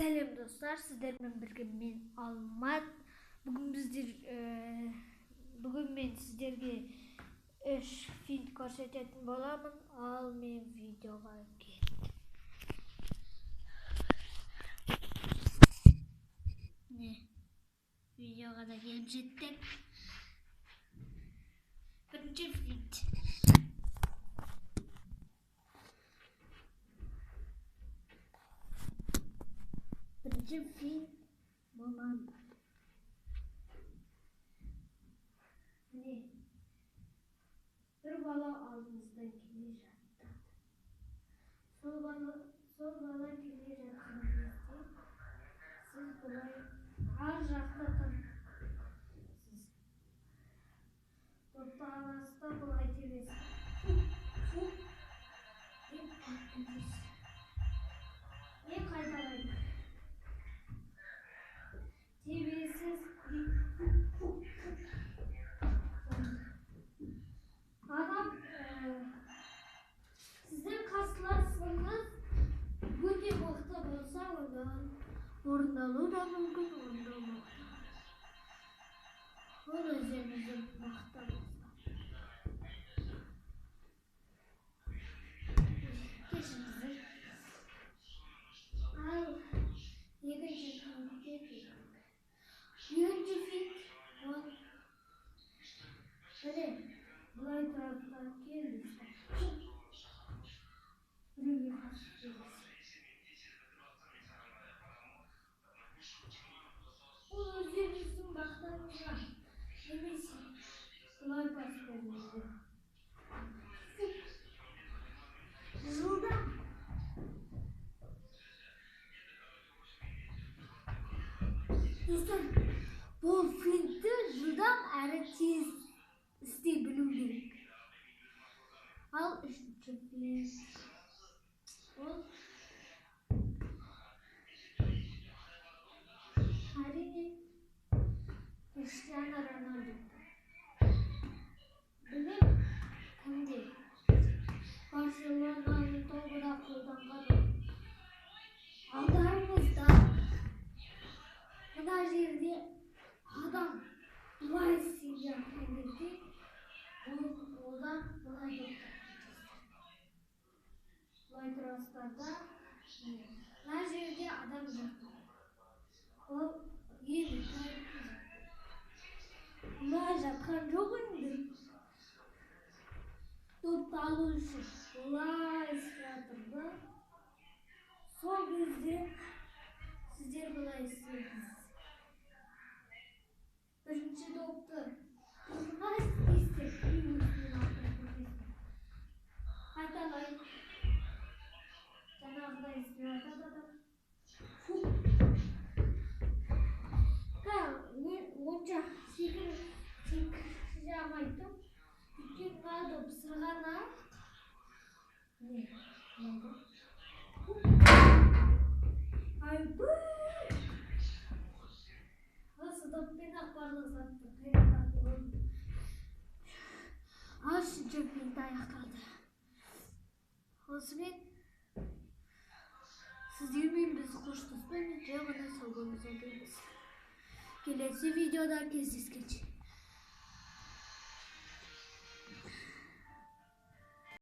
Сәлем достар, сіздермен бірге мен Алмат. Бүгін мен сіздерге 3 финт көрсететін боламын. Ал мен видеоға кеттім. Видеоға да келіп жеттік. Бірінші финт. Бірінші финт болмады. Bir bala aldığınızdan келе жатты. Сол бала келе жатқан кезде сіз бұлай ар жақта тұрсыз. Допты аласыз да бұлай тебесіз. Деп қайтқызсыз. Не қайталайды? Тебесіз. Адам sizin kaslarsanız өте мықты болса, одан орындалу да мүмкін, орындалмауы да. Ол өздеріңіздің мықты болса. Кешіріңіздер. Ал екінші финтке келдік. Екінші финт ол бұлай тұрақтан келдік. Біреуге қарсы келесіз. Ол өздеріңіздің бақтарыңызға немесе бұлай пас беріңіздер. Жылдам. Достар, бұл финтті жылдам әрі тез істей білу керек. Ал үшінші финт. Ол әрине Криштиану Роналду. Білем кімде? Барселонаның тобына қолданған ол. Алдарыңызда мына жерде адам бұлай істеп жатқан кезде одан бұлай деп бұлай тұрасыздар да мына жерде адам жатқан. Ол енді бұлай жатқан жоқ енді. Допты алу үшін бұлай істеп жатыр да. Сол кезде сіздер бұлай істейсіз. Бірінші допты бұлай істейсіз. Қайталайын. Жаңағыдай істеп жатады адам. Онша секіріше алмайтын. Өйткені мына доп сырғанақ. Осы доппен-ақ барлық затты қайраттатын болды. Ал үшінші финт аяқталды. Осымен сіздермен біз қоштаспай жай ғана сау болыңыздар дейміз. Келесі видеода кездескенше.